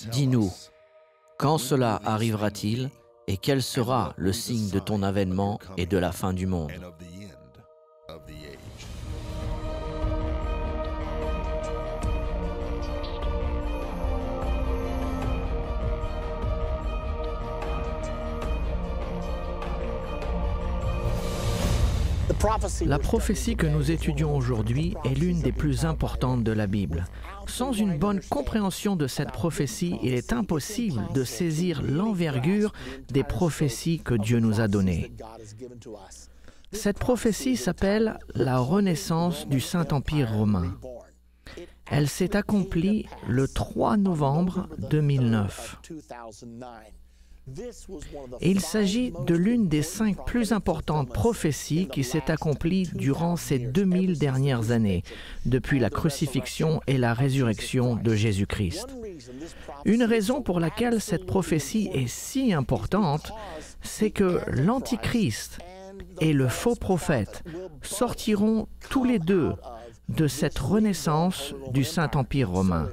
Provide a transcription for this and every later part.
Dis-nous, quand cela arrivera-t-il et quel sera le signe de ton avènement et de la fin du monde? La prophétie que nous étudions aujourd'hui est l'une des plus importantes de la Bible. Sans une bonne compréhension de cette prophétie, il est impossible de saisir l'envergure des prophéties que Dieu nous a données. Cette prophétie s'appelle la Renaissance du Saint-Empire romain. Elle s'est accomplie le 3 novembre 2009. Et il s'agit de l'une des 5 plus importantes prophéties qui s'est accomplie durant ces 2000 dernières années, depuis la crucifixion et la résurrection de Jésus-Christ. Une raison pour laquelle cette prophétie est si importante, c'est que l'Antichrist et le faux prophète sortiront tous les deux de cette renaissance du Saint-Empire romain.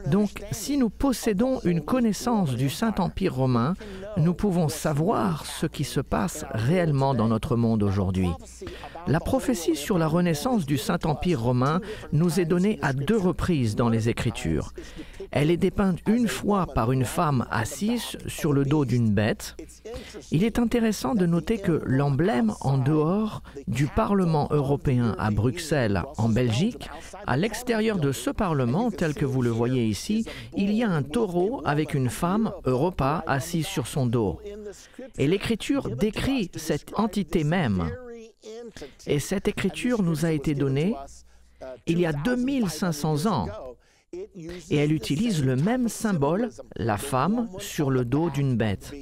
Donc, si nous possédons une connaissance du Saint-Empire romain, nous pouvons savoir ce qui se passe réellement dans notre monde aujourd'hui. La prophétie sur la renaissance du Saint-Empire romain nous est donnée à 2 reprises dans les Écritures. Elle est dépeinte une fois par une femme assise sur le dos d'une bête. Il est intéressant de noter que l'emblème en dehors du Parlement européen à Bruxelles, en Belgique, à l'extérieur de ce Parlement, tel que vous le voyez ici, il y a un taureau avec une femme, Europa, assise sur son dos. Et l'Écriture décrit cette entité même. Et cette Écriture nous a été donnée il y a 2500 ans. Et elle utilise le même symbole, la femme, sur le dos d'une bête.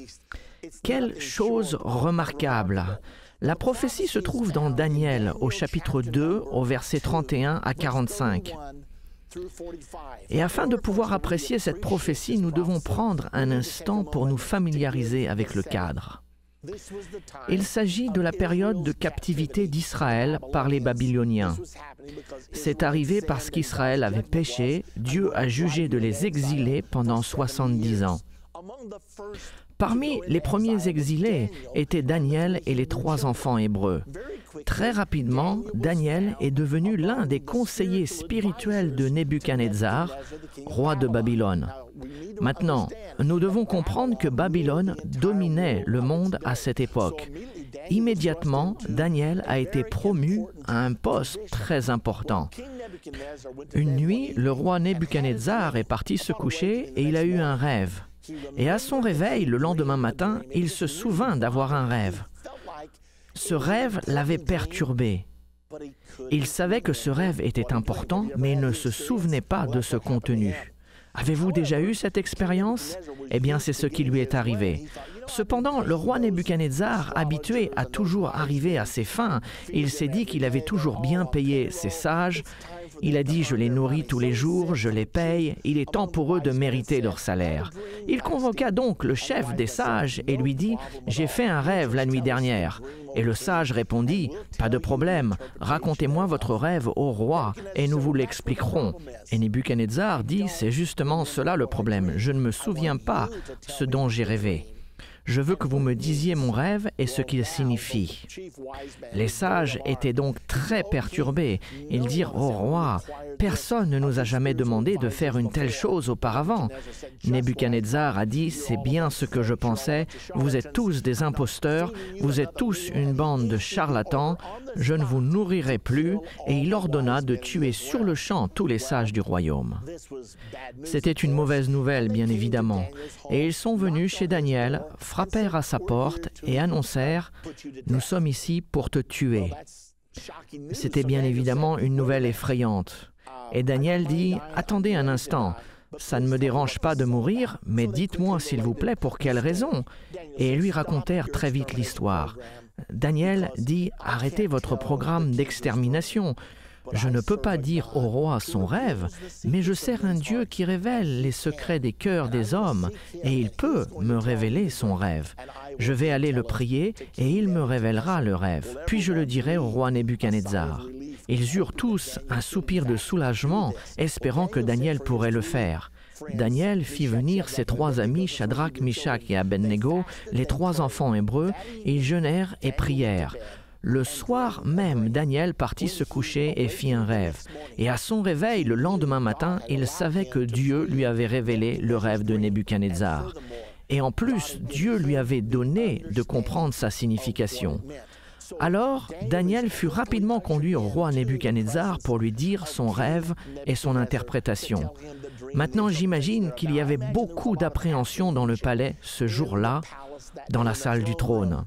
Quelle chose remarquable! La prophétie se trouve dans Daniel, au chapitre 2, au verset 31 à 45. Et afin de pouvoir apprécier cette prophétie, nous devons prendre un instant pour nous familiariser avec le cadre. Il s'agit de la période de captivité d'Israël par les Babyloniens. C'est arrivé parce qu'Israël avait péché, Dieu a jugé de les exiler pendant 70 ans. Parmi les premiers exilés étaient Daniel et les 3 enfants hébreux. Très rapidement, Daniel est devenu l'un des conseillers spirituels de Nebuchadnezzar, roi de Babylone. Maintenant, nous devons comprendre que Babylone dominait le monde à cette époque. Immédiatement, Daniel a été promu à un poste très important. Une nuit, le roi Nebuchadnezzar est parti se coucher et il a eu un rêve. Et à son réveil, le lendemain matin, il se souvint d'avoir un rêve. Ce rêve l'avait perturbé. Il savait que ce rêve était important, mais il ne se souvenait pas de ce contenu. Avez-vous déjà eu cette expérience? Eh bien, c'est ce qui lui est arrivé. Cependant, le roi Nebuchadnezzar, habitué à toujours arriver à ses fins, il s'est dit qu'il avait toujours bien payé ses sages. Il a dit « Je les nourris tous les jours, je les paye, il est temps pour eux de mériter leur salaire. » Il convoqua donc le chef des sages et lui dit « J'ai fait un rêve la nuit dernière. » Et le sage répondit « Pas de problème, racontez-moi votre rêve au roi et nous vous l'expliquerons. » Et Nebuchadnezzar dit « C'est justement cela le problème, je ne me souviens pas ce dont j'ai rêvé. » Je veux que vous me disiez mon rêve et ce qu'il signifie. Les sages étaient donc très perturbés. Ils dirent au roi, « Personne ne nous a jamais demandé de faire une telle chose auparavant. » Nebuchadnezzar a dit, « C'est bien ce que je pensais. Vous êtes tous des imposteurs. Vous êtes tous une bande de charlatans. Je ne vous nourrirai plus. » Et il ordonna de tuer sur le champ tous les sages du royaume. C'était une mauvaise nouvelle, bien évidemment. Et ils sont venus chez Daniel, frappèrent à sa porte et annoncèrent « Nous sommes ici pour te tuer. » C'était bien évidemment une nouvelle effrayante. Et Daniel dit « Attendez un instant, ça ne me dérange pas de mourir, mais dites-moi s'il vous plaît pour quelle raison ?» Et ils lui racontèrent très vite l'histoire. Daniel dit « Arrêtez votre programme d'extermination. Je ne peux pas dire au roi son rêve, mais je sers un Dieu qui révèle les secrets des cœurs des hommes, et il peut me révéler son rêve. Je vais aller le prier, et il me révélera le rêve. Puis je le dirai au roi Nebuchadnezzar. » Ils eurent tous un soupir de soulagement, espérant que Daniel pourrait le faire. Daniel fit venir ses 3 amis, Shadrach, Mishach et Abednego, les 3 enfants hébreux, et ils jeûnèrent et prièrent. Le soir même, Daniel partit se coucher et fit un rêve. Et à son réveil, le lendemain matin, il savait que Dieu lui avait révélé le rêve de Nebuchadnezzar. Et en plus, Dieu lui avait donné de comprendre sa signification. Alors, Daniel fut rapidement conduit au roi Nebuchadnezzar pour lui dire son rêve et son interprétation. Maintenant, j'imagine qu'il y avait beaucoup d'appréhension dans le palais ce jour-là, dans la salle du trône.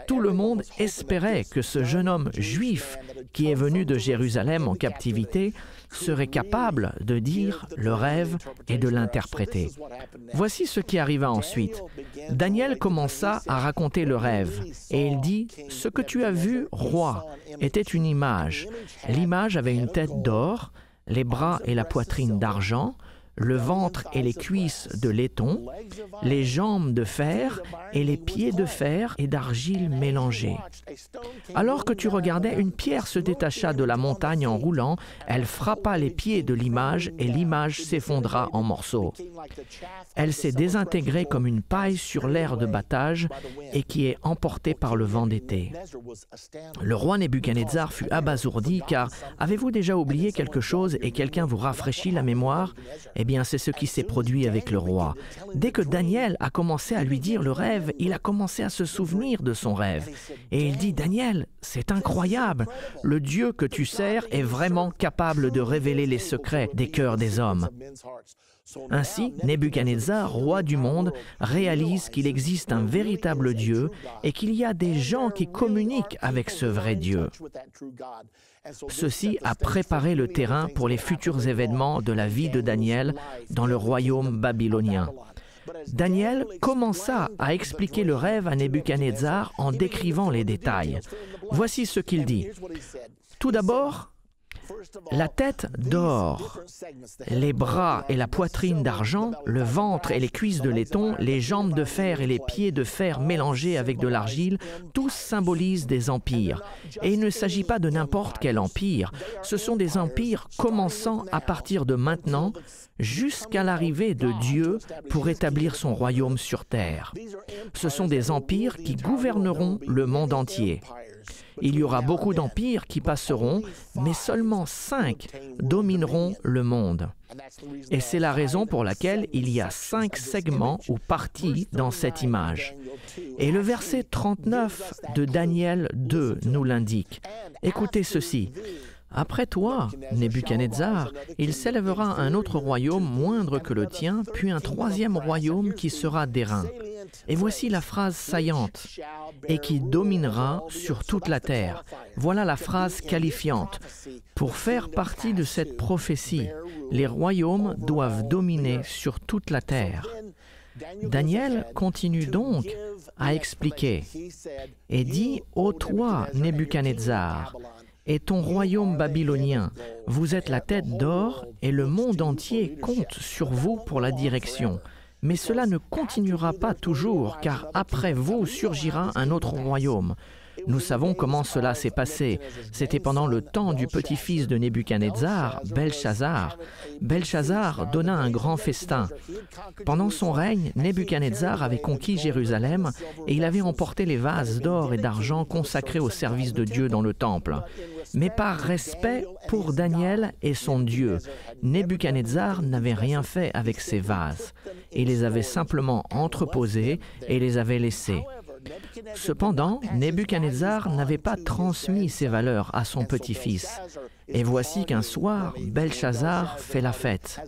Tout le monde espérait que ce jeune homme juif qui est venu de Jérusalem en captivité serait capable de dire le rêve et de l'interpréter. Voici ce qui arriva ensuite. Daniel commença à raconter le rêve et il dit « Ce que tu as vu, roi, était une image. L'image avait une tête d'or, les bras et la poitrine d'argent, le ventre et les cuisses de laiton, les jambes de fer et les pieds de fer et d'argile mélangés. Alors que tu regardais, une pierre se détacha de la montagne en roulant, elle frappa les pieds de l'image et l'image s'effondra en morceaux. Elle s'est désintégrée comme une paille sur l'air de battage et qui est emportée par le vent d'été. Le roi Nebuchadnezzar fut abasourdi car avez-vous déjà oublié quelque chose et quelqu'un vous rafraîchit la mémoire ? Eh bien, c'est ce qui s'est produit avec le roi. Dès que Daniel a commencé à lui dire le rêve, il a commencé à se souvenir de son rêve. Et il dit, « Daniel, c'est incroyable. Le Dieu que tu sers est vraiment capable de révéler les secrets des cœurs des hommes. » Ainsi, Nebuchadnezzar, roi du monde, réalise qu'il existe un véritable Dieu et qu'il y a des gens qui communiquent avec ce vrai Dieu. Ceci a préparé le terrain pour les futurs événements de la vie de Daniel dans le royaume babylonien. Daniel commença à expliquer le rêve à Nebuchadnezzar en décrivant les détails. Voici ce qu'il dit. Tout d'abord, la tête d'or, les bras et la poitrine d'argent, le ventre et les cuisses de laiton, les jambes de fer et les pieds de fer mélangés avec de l'argile, tous symbolisent des empires. Et il ne s'agit pas de n'importe quel empire, ce sont des empires commençant à partir de maintenant jusqu'à l'arrivée de Dieu pour établir son royaume sur terre. Ce sont des empires qui gouverneront le monde entier. Il y aura beaucoup d'empires qui passeront, mais seulement 5 domineront le monde. Et c'est la raison pour laquelle il y a 5 segments ou parties dans cette image. Et le verset 39 de Daniel 2 nous l'indique. Écoutez ceci. Après toi, Nebuchadnezzar, il s'élèvera un autre royaume moindre que le tien, puis un 3e royaume qui sera d'airain. Et voici la phrase saillante, et qui dominera sur toute la terre. Voilà la phrase qualifiante. Pour faire partie de cette prophétie, les royaumes doivent dominer sur toute la terre. Daniel continue donc à expliquer et dit « Ô toi, Nebuchadnezzar, et ton royaume babylonien, vous êtes la tête d'or et le monde entier compte sur vous pour la direction. Mais cela ne continuera pas toujours, car après vous surgira un autre royaume. Nous savons comment cela s'est passé. C'était pendant le temps du petit-fils de Nebuchadnezzar, Belshazar. Belshazar donna un grand festin. Pendant son règne, Nebuchadnezzar avait conquis Jérusalem et il avait emporté les vases d'or et d'argent consacrés au service de Dieu dans le temple. Mais par respect pour Daniel et son Dieu, Nebuchadnezzar n'avait rien fait avec ces vases. Il les avait simplement entreposés et les avait laissés. Cependant, Nebuchadnezzar n'avait pas transmis ces valeurs à son petit-fils. Et voici qu'un soir, Belshazar fait la fête.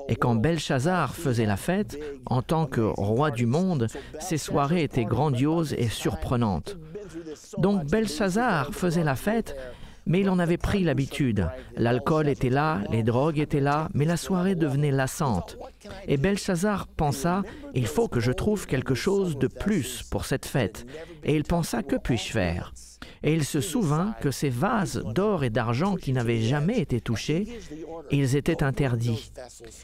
Et quand Belshazar faisait la fête, en tant que roi du monde, ses soirées étaient grandioses et surprenantes. Donc Belshazar faisait la fête, Mais il en avait pris l'habitude. L'alcool était là, les drogues étaient là, mais la soirée devenait lassante. Et Belchazzar pensa, « Il faut que je trouve quelque chose de plus pour cette fête. » Et il pensa, « Que puis-je faire ?» Et il se souvint que ces vases d'or et d'argent qui n'avaient jamais été touchés, ils étaient interdits.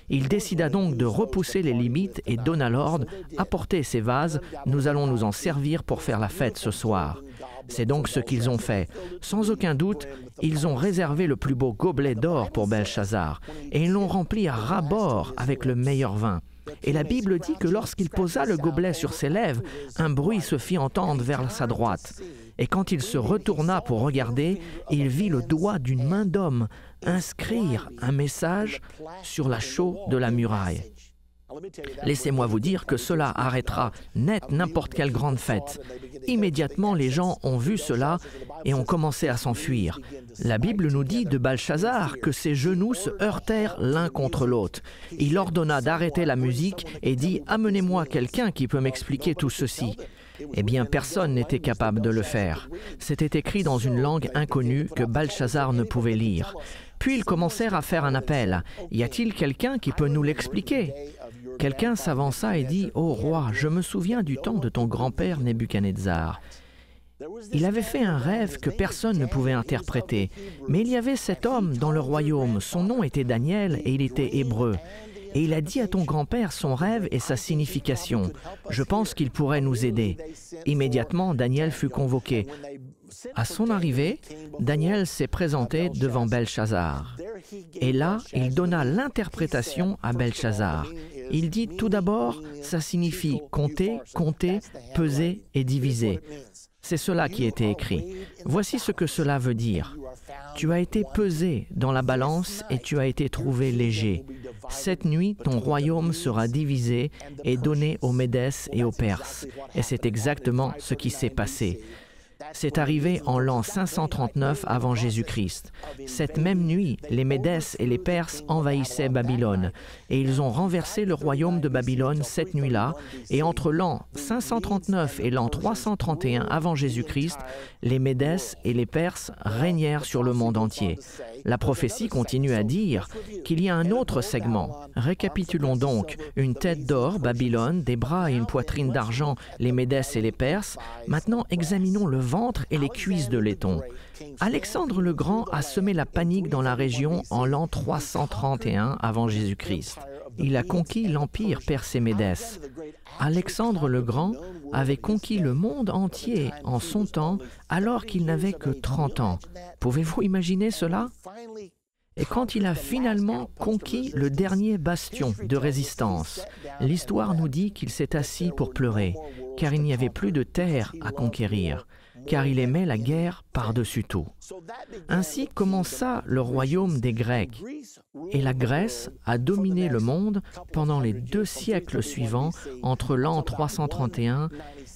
Il décida donc de repousser les limites et donna l'ordre, « Apportez ces vases, nous allons nous en servir pour faire la fête ce soir. » C'est donc ce qu'ils ont fait. Sans aucun doute, ils ont réservé le plus beau gobelet d'or pour Belchazzar et ils l'ont rempli à ras-bord avec le meilleur vin. Et la Bible dit que lorsqu'il posa le gobelet sur ses lèvres, un bruit se fit entendre vers sa droite. Et quand il se retourna pour regarder, il vit le doigt d'une main d'homme inscrire un message sur la chaux de la muraille. Laissez-moi vous dire que cela arrêtera net n'importe quelle grande fête. Immédiatement, les gens ont vu cela et ont commencé à s'enfuir. La Bible nous dit de Belchazzar que ses genoux se heurtèrent l'un contre l'autre. Il ordonna d'arrêter la musique et dit « Amenez-moi quelqu'un qui peut m'expliquer tout ceci. » Eh bien, personne n'était capable de le faire. C'était écrit dans une langue inconnue que Belchazzar ne pouvait lire. Puis ils commencèrent à faire un appel. « Y a-t-il quelqu'un qui peut nous l'expliquer ?» Quelqu'un s'avança et dit « Ô roi, je me souviens du temps de ton grand-père Nebuchadnezzar. Il avait fait un rêve que personne ne pouvait interpréter. Mais il y avait cet homme dans le royaume. Son nom était Daniel et il était hébreu. Et il a dit à ton grand-père son rêve et sa signification. Je pense qu'il pourrait nous aider. » Immédiatement, Daniel fut convoqué. À son arrivée, Daniel s'est présenté devant Belchazzar. Et là, il donna l'interprétation à Belchazzar. Il dit tout d'abord, ça signifie compter, compter, peser et diviser. C'est cela qui était écrit. Voici ce que cela veut dire. Tu as été pesé dans la balance et tu as été trouvé léger. Cette nuit, ton royaume sera divisé et donné aux Médès et aux Perses. Et c'est exactement ce qui s'est passé. C'est arrivé en l'an 539 avant Jésus-Christ. Cette même nuit, les Médès et les Perses envahissaient Babylone, et ils ont renversé le royaume de Babylone cette nuit-là, et entre l'an 539 et l'an 331 avant Jésus-Christ, les Médès et les Perses régnèrent sur le monde entier. La prophétie continue à dire qu'il y a un autre segment. Récapitulons donc. Une tête d'or, Babylone, des bras et une poitrine d'argent, les Médès et les Perses. Maintenant, examinons le ventre et les cuisses de laiton. Alexandre le Grand a semé la panique dans la région en l'an 331 avant Jésus-Christ. Il a conquis l'empire perse et Médès. Alexandre le Grand avait conquis le monde entier en son temps alors qu'il n'avait que 30 ans. Pouvez-vous imaginer cela? Et quand il a finalement conquis le dernier bastion de résistance, l'histoire nous dit qu'il s'est assis pour pleurer, car il n'y avait plus de terre à conquérir, car il aimait la guerre par-dessus tout. Ainsi commença le royaume des Grecs, et la Grèce a dominé le monde pendant les 2 siècles suivants, entre l'an 331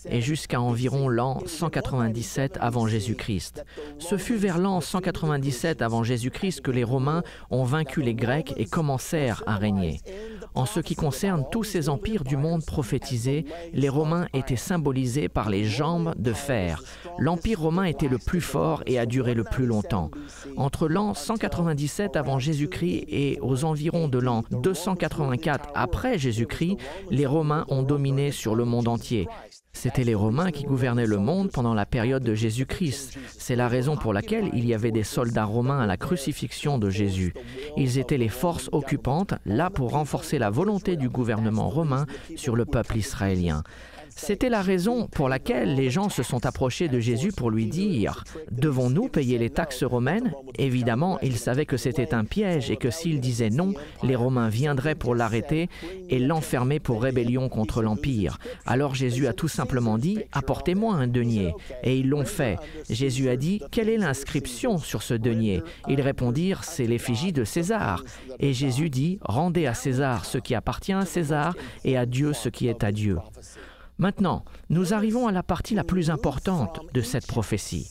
et jusqu'à environ l'an 197 avant Jésus-Christ. Ce fut vers l'an 197 avant Jésus-Christ que les Romains ont vaincu les Grecs et commencèrent à régner. En ce qui concerne tous ces empires du monde prophétisés, les Romains étaient symbolisés par les jambes de fer. L'empire romain était le plus fort et a duré le plus longtemps. Entre l'an 197 avant Jésus-Christ et aux environs de l'an 284 après Jésus-Christ, les Romains ont dominé sur le monde entier. C'étaient les Romains qui gouvernaient le monde pendant la période de Jésus-Christ. C'est la raison pour laquelle il y avait des soldats romains à la crucifixion de Jésus. Ils étaient les forces occupantes, là pour renforcer la volonté du gouvernement romain sur le peuple israélien. C'était la raison pour laquelle les gens se sont approchés de Jésus pour lui dire « Devons-nous payer les taxes romaines ?» Évidemment, ils savaient que c'était un piège et que s'il disait non, les Romains viendraient pour l'arrêter et l'enfermer pour rébellion contre l'Empire. Alors Jésus a tout simplement dit « Apportez-moi un denier ». Et ils l'ont fait. Jésus a dit « Quelle est l'inscription sur ce denier ?» Ils répondirent « C'est l'effigie de César ». Et Jésus dit « Rendez à César ce qui appartient à César et à Dieu ce qui est à Dieu ». Maintenant, nous arrivons à la partie la plus importante de cette prophétie.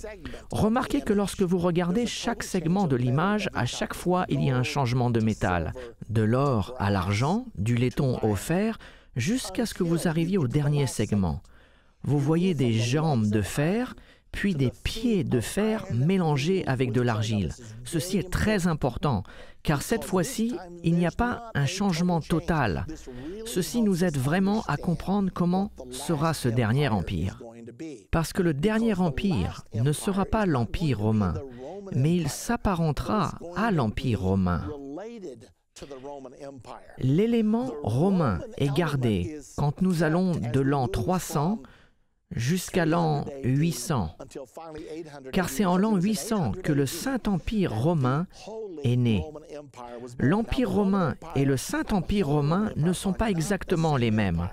Remarquez que lorsque vous regardez chaque segment de l'image, à chaque fois, il y a un changement de métal. De l'or à l'argent, du laiton au fer, jusqu'à ce que vous arriviez au dernier segment. Vous voyez des jambes de fer, puis des pieds de fer mélangés avec de l'argile. Ceci est très important, car cette fois-ci, il n'y a pas un changement total. Ceci nous aide vraiment à comprendre comment sera ce dernier empire. Parce que le dernier empire ne sera pas l'Empire romain, mais il s'apparentera à l'Empire romain. L'élément romain est gardé quand nous allons de l'an 300 jusqu'à l'an 800, car c'est en l'an 800 que le Saint-Empire romain est né. L'Empire romain et le Saint-Empire romain ne sont pas exactement les mêmes.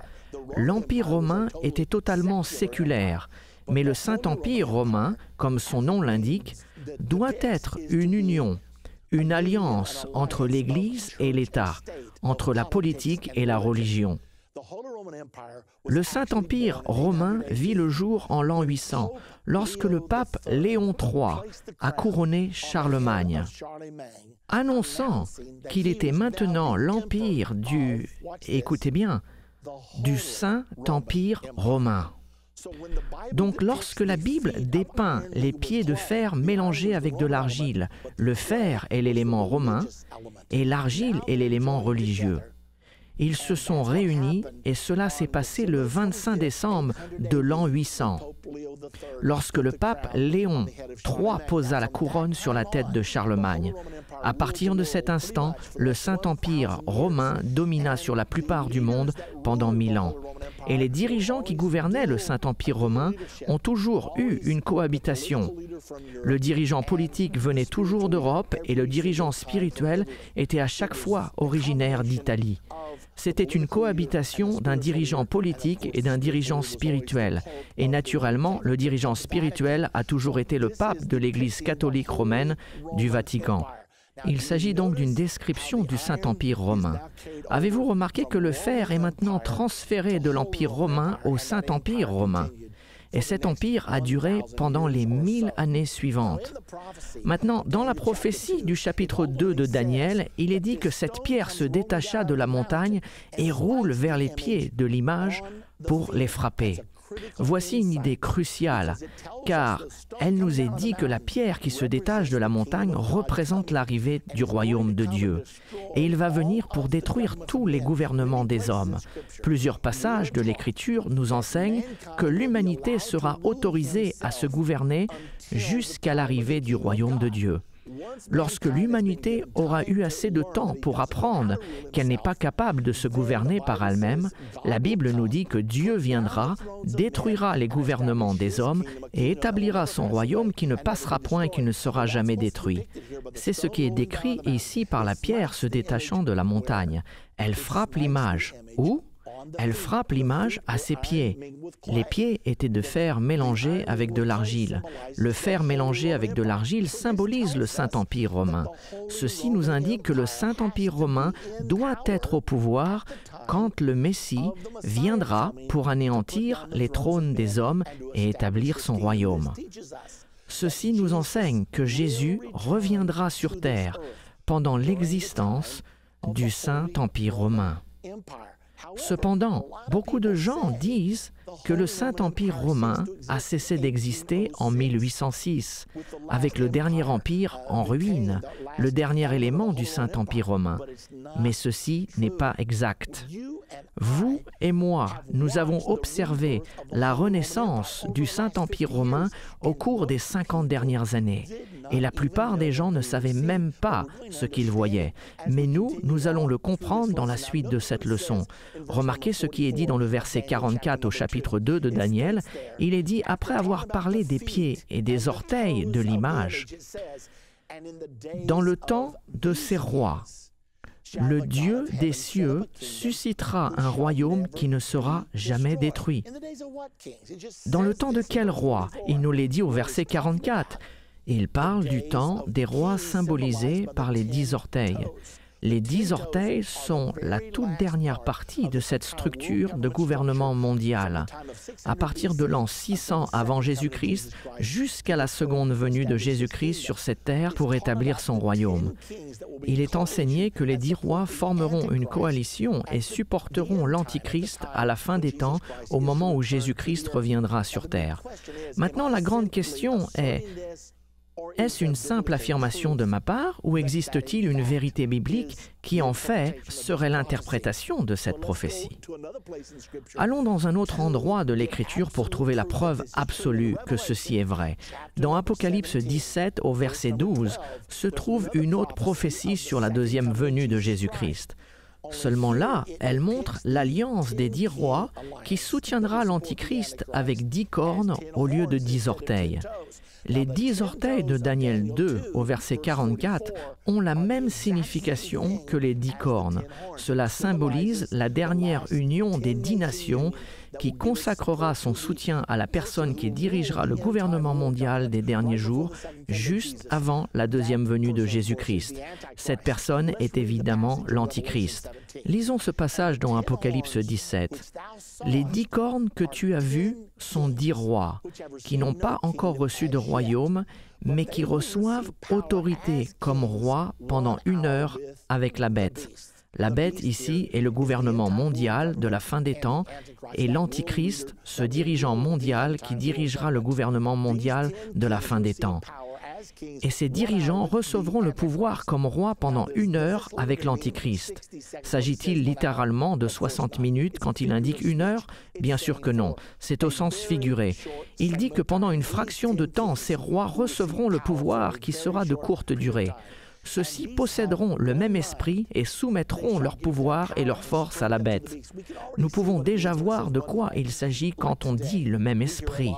L'Empire romain était totalement séculaire, mais le Saint-Empire romain, comme son nom l'indique, doit être une union, une alliance entre l'Église et l'État, entre la politique et la religion. Le Saint-Empire romain vit le jour en l'an 800, lorsque le pape Léon III a couronné Charlemagne, annonçant qu'il était maintenant l'empire du, écoutez bien, du Saint-Empire romain. Donc, lorsque la Bible dépeint les pieds de fer mélangés avec de l'argile, le fer est l'élément romain et l'argile est l'élément religieux. Ils se sont réunis et cela s'est passé le 25 décembre de l'an 800, lorsque le pape Léon III posa la couronne sur la tête de Charlemagne. À partir de cet instant, le Saint-Empire romain domina sur la plupart du monde pendant 1000 ans. Et les dirigeants qui gouvernaient le Saint-Empire romain ont toujours eu une cohabitation. Le dirigeant politique venait toujours d'Europe et le dirigeant spirituel était à chaque fois originaire d'Italie. C'était une cohabitation d'un dirigeant politique et d'un dirigeant spirituel. Et naturellement, le dirigeant spirituel a toujours été le pape de l'Église catholique romaine du Vatican. Il s'agit donc d'une description du Saint-Empire romain. Avez-vous remarqué que le fer est maintenant transféré de l'Empire romain au Saint-Empire romain? Et cet empire a duré pendant les 1000 années suivantes. Maintenant, dans la prophétie du chapitre 2 de Daniel, il est dit que cette pierre se détacha de la montagne et roule vers les pieds de l'image pour les frapper. Voici une idée cruciale, car elle nous est dit que la pierre qui se détache de la montagne représente l'arrivée du royaume de Dieu. Et il va venir pour détruire tous les gouvernements des hommes. Plusieurs passages de l'Écriture nous enseignent que l'humanité sera autorisée à se gouverner jusqu'à l'arrivée du royaume de Dieu. Lorsque l'humanité aura eu assez de temps pour apprendre qu'elle n'est pas capable de se gouverner par elle-même, la Bible nous dit que Dieu viendra, détruira les gouvernements des hommes et établira son royaume qui ne passera point et qui ne sera jamais détruit. C'est ce qui est décrit ici par la pierre se détachant de la montagne. Elle frappe l'image. Où? Elle frappe l'image à ses pieds. Les pieds étaient de fer mélangé avec de l'argile. Le fer mélangé avec de l'argile symbolise le Saint-Empire romain. Ceci nous indique que le Saint-Empire romain doit être au pouvoir quand le Messie viendra pour anéantir les trônes des hommes et établir son royaume. Ceci nous enseigne que Jésus reviendra sur terre pendant l'existence du Saint-Empire romain. Cependant, beaucoup de gens disent que le Saint-Empire romain a cessé d'exister en 1806, avec le dernier empire en ruine, le dernier élément du Saint-Empire romain. Mais ceci n'est pas exact. Vous et moi, nous avons observé la renaissance du Saint-Empire romain au cours des 50 dernières années. Et la plupart des gens ne savaient même pas ce qu'ils voyaient. Mais nous allons le comprendre dans la suite de cette leçon. Remarquez ce qui est dit dans le verset 44 au chapitre 2 de Daniel. Il est dit, après avoir parlé des pieds et des orteils de l'image, « Dans le temps de ces rois, le Dieu des cieux suscitera un royaume qui ne sera jamais détruit. » Dans le temps de quel roi? Il nous l'est dit au verset 44. Il parle du temps des rois symbolisés par les 10 orteils. Les 10 orteils sont la toute dernière partie de cette structure de gouvernement mondial. À partir de l'an 600 avant Jésus-Christ, jusqu'à la seconde venue de Jésus-Christ sur cette terre pour établir son royaume. Il est enseigné que les 10 rois formeront une coalition et supporteront l'Antichrist à la fin des temps, au moment où Jésus-Christ reviendra sur terre. Maintenant, la grande question est: est-ce une simple affirmation de ma part ou existe-t-il une vérité biblique qui, en fait, serait l'interprétation de cette prophétie? Allons dans un autre endroit de l'Écriture pour trouver la preuve absolue que ceci est vrai. Dans Apocalypse 17, au verset 12, se trouve une autre prophétie sur la deuxième venue de Jésus-Christ. Seulement là, elle montre l'alliance des 10 rois qui soutiendra l'Antichrist avec 10 cornes au lieu de 10 orteils. Les 10 orteils de Daniel 2 au verset 44 ont la même signification que les 10 cornes. Cela symbolise la dernière union des 10 nations qui consacrera son soutien à la personne qui dirigera le gouvernement mondial des derniers jours, juste avant la deuxième venue de Jésus-Christ. Cette personne est évidemment l'Antichrist. Lisons ce passage dans Apocalypse 17. « Les 10 cornes que tu as vues sont 10 rois, qui n'ont pas encore reçu de royaume, mais qui reçoivent autorité comme rois pendant 1 heure avec la bête. » La bête ici est le gouvernement mondial de la fin des temps et l'Antichrist, ce dirigeant mondial qui dirigera le gouvernement mondial de la fin des temps. Et ces dirigeants recevront le pouvoir comme roi pendant 1 heure avec l'Antichrist. S'agit-il littéralement de 60 minutes quand il indique 1 heure? Bien sûr que non, c'est au sens figuré. Il dit que pendant une fraction de temps, ces rois recevront le pouvoir qui sera de courte durée. Ceux-ci posséderont le même esprit et soumettront leur pouvoir et leur force à la bête. Nous pouvons déjà voir de quoi il s'agit quand on dit le même esprit.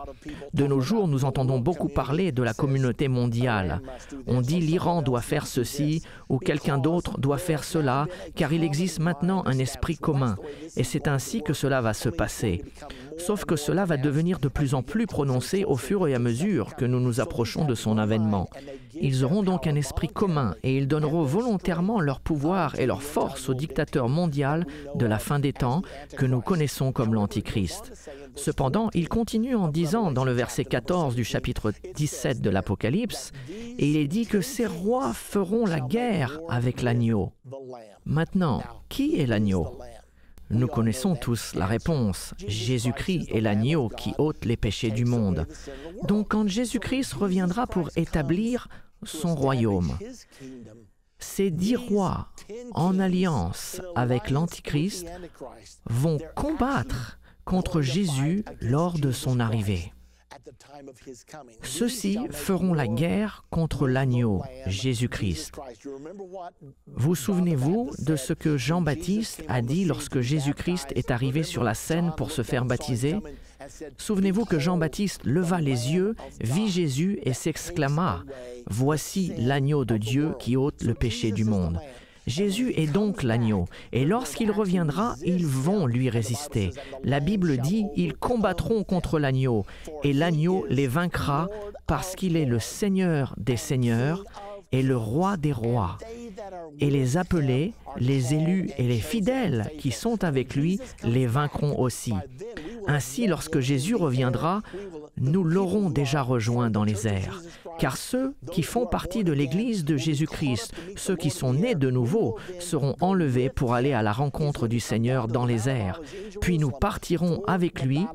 De nos jours, nous entendons beaucoup parler de la communauté mondiale. On dit l'Iran doit faire ceci ou quelqu'un d'autre doit faire cela, car il existe maintenant un esprit commun. Et c'est ainsi que cela va se passer. Sauf que cela va devenir de plus en plus prononcé au fur et à mesure que nous nous approchons de son avènement. Ils auront donc un esprit commun et ils donneront volontairement leur pouvoir et leur force au dictateur mondial de la fin des temps que nous connaissons comme l'Antichrist. Cependant, il continue en disant dans le verset 14 du chapitre 17 de l'Apocalypse, et il est dit que ces rois feront la guerre avec l'agneau. Maintenant, qui est l'agneau? Nous connaissons tous la réponse. Jésus-Christ est l'agneau qui ôte les péchés du monde. Donc quand Jésus-Christ reviendra pour établir son royaume, ces 10 rois en alliance avec l'Antichrist vont combattre contre Jésus lors de son arrivée. Ceux-ci feront la guerre contre l'agneau, Jésus-Christ. Vous souvenez-vous de ce que Jean-Baptiste a dit lorsque Jésus-Christ est arrivé sur la scène pour se faire baptiser? Souvenez-vous que Jean-Baptiste leva les yeux, vit Jésus et s'exclama « Voici l'agneau de Dieu qui ôte le péché du monde ». Jésus est donc l'agneau, et lorsqu'il reviendra, ils vont lui résister. La Bible dit, ils combattront contre l'agneau, et l'agneau les vaincra parce qu'il est le Seigneur des seigneurs et le Roi des rois. Et les appelés, les élus et les fidèles qui sont avec lui les vaincront aussi. Ainsi, lorsque Jésus reviendra, nous l'aurons déjà rejoint dans les airs. Car ceux qui font partie de l'Église de Jésus-Christ, ceux qui sont nés de nouveau, seront enlevés pour aller à la rencontre du Seigneur dans les airs. Puis nous partirons avec lui.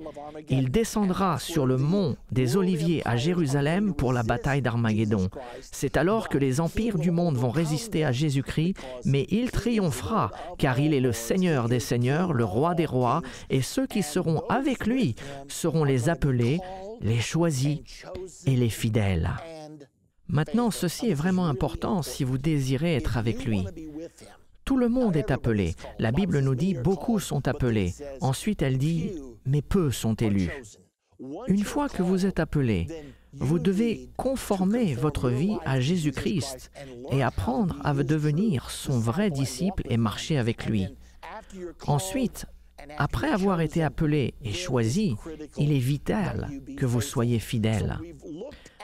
Il descendra sur le mont des Oliviers à Jérusalem pour la bataille d'Armageddon. C'est alors que les empires du monde vont résister à Jésus-Christ, mais il triomphera, car il est le Seigneur des seigneurs, le Roi des rois, et ceux qui seront avec lui seront les appelés, les choisis et les fidèles. Maintenant, ceci est vraiment important si vous désirez être avec lui. Tout le monde est appelé. La Bible nous dit « beaucoup sont appelés ». Ensuite, elle dit « mais peu sont élus ». Une fois que vous êtes appelé, vous devez conformer votre vie à Jésus-Christ et apprendre à devenir son vrai disciple et marcher avec lui. Ensuite, après avoir été appelé et choisi, il est vital que vous soyez fidèle.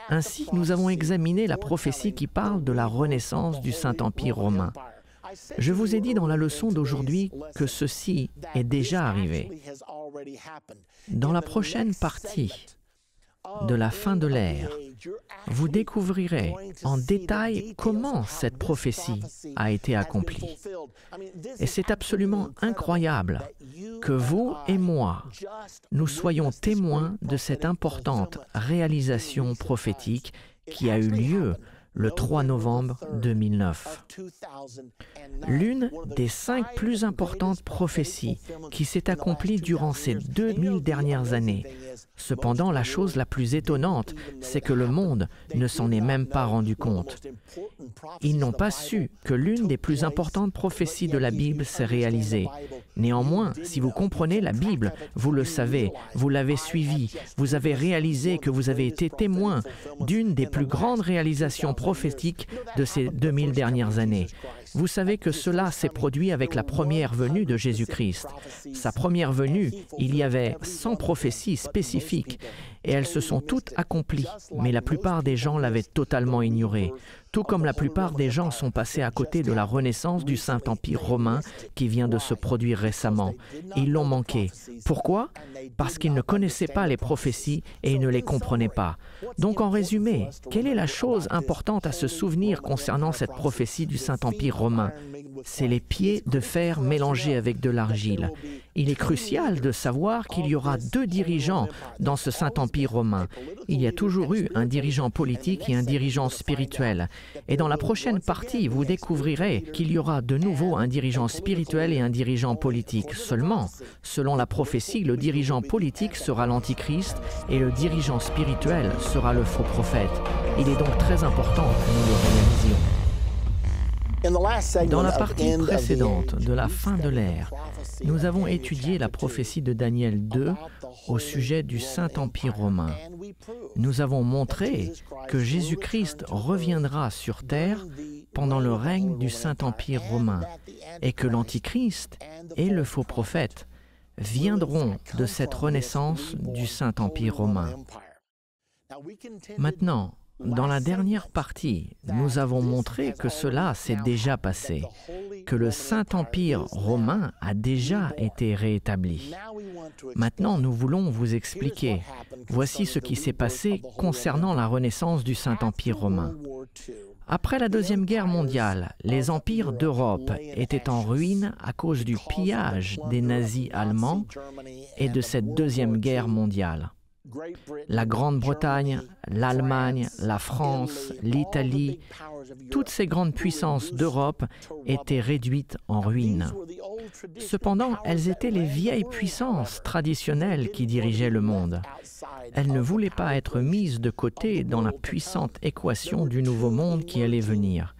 Ainsi, nous avons examiné la prophétie qui parle de la renaissance du Saint-Empire romain. Je vous ai dit dans la leçon d'aujourd'hui que ceci est déjà arrivé. Dans la prochaine partie de la fin de l'ère, vous découvrirez en détail comment cette prophétie a été accomplie. Et c'est absolument incroyable que vous et moi, nous soyons témoins de cette importante réalisation prophétique qui a eu lieu le 3 novembre 2009. L'une des 5 plus importantes prophéties qui s'est accomplie durant ces 2000 dernières années. Cependant, la chose la plus étonnante, c'est que le monde ne s'en est même pas rendu compte. Ils n'ont pas su que l'une des plus importantes prophéties de la Bible s'est réalisée. Néanmoins, si vous comprenez la Bible, vous le savez, vous l'avez suivie, vous avez réalisé que vous avez été témoin d'une des plus grandes réalisations prophétiques de ces 2000 dernières années. Vous savez que cela s'est produit avec la première venue de Jésus-Christ. Sa première venue, il y avait 100 prophéties spécifiques et elles se sont toutes accomplies, mais la plupart des gens l'avaient totalement ignorée. Tout comme la plupart des gens sont passés à côté de la renaissance du Saint-Empire romain qui vient de se produire récemment. Ils l'ont manqué. Pourquoi? Parce qu'ils ne connaissaient pas les prophéties et ils ne les comprenaient pas. Donc en résumé, quelle est la chose importante à se souvenir concernant cette prophétie du Saint-Empire romain? C'est les pieds de fer mélangés avec de l'argile. Il est crucial de savoir qu'il y aura 2 dirigeants dans ce Saint-Empire romain. Il y a toujours eu un dirigeant politique et un dirigeant spirituel. Et dans la prochaine partie, vous découvrirez qu'il y aura de nouveau un dirigeant spirituel et un dirigeant politique. Seulement, selon la prophétie, le dirigeant politique sera l'Antichrist et le dirigeant spirituel sera le faux prophète. Il est donc très important que nous le réalisions. Dans la partie précédente de la fin de l'ère, nous avons étudié la prophétie de Daniel 2 au sujet du Saint-Empire romain. Nous avons montré que Jésus-Christ reviendra sur terre pendant le règne du Saint-Empire romain et que l'Antichrist et le faux prophète viendront de cette renaissance du Saint-Empire romain. Maintenant, dans la dernière partie, nous avons montré que cela s'est déjà passé, que le Saint-Empire romain a déjà été rétabli. Maintenant, nous voulons vous expliquer. Voici ce qui s'est passé concernant la renaissance du Saint-Empire romain. Après la Deuxième Guerre mondiale, les empires d'Europe étaient en ruine à cause du pillage des nazis allemands et de cette Deuxième Guerre mondiale. La Grande-Bretagne, l'Allemagne, la France, l'Italie, toutes ces grandes puissances d'Europe étaient réduites en ruine. Cependant, elles étaient les vieilles puissances traditionnelles qui dirigeaient le monde. Elles ne voulaient pas être mises de côté dans la puissante équation du nouveau monde qui allait venir.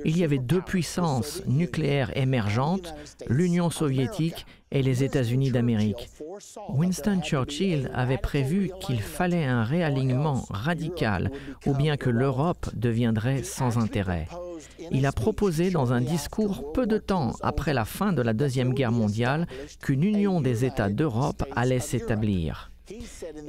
Il y avait 2 puissances nucléaires émergentes, l'Union soviétique et les États-Unis d'Amérique. Winston Churchill avait prévu qu'il fallait un réalignement radical ou bien que l'Europe deviendrait sans intérêt. Il a proposé dans un discours peu de temps après la fin de la Deuxième Guerre mondiale qu'une union des États d'Europe allait s'établir.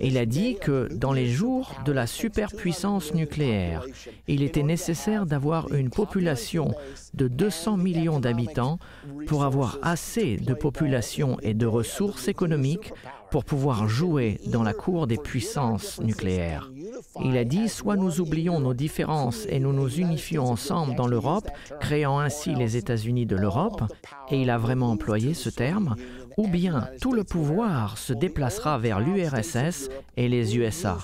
Il a dit que dans les jours de la superpuissance nucléaire, il était nécessaire d'avoir une population de 200 millions d'habitants pour avoir assez de population et de ressources économiques pour pouvoir jouer dans la cour des puissances nucléaires. Il a dit, soit nous oublions nos différences et nous nous unifions ensemble dans l'Europe, créant ainsi les États-Unis de l'Europe, et il a vraiment employé ce terme, ou bien tout le pouvoir se déplacera vers l'URSS et les USA.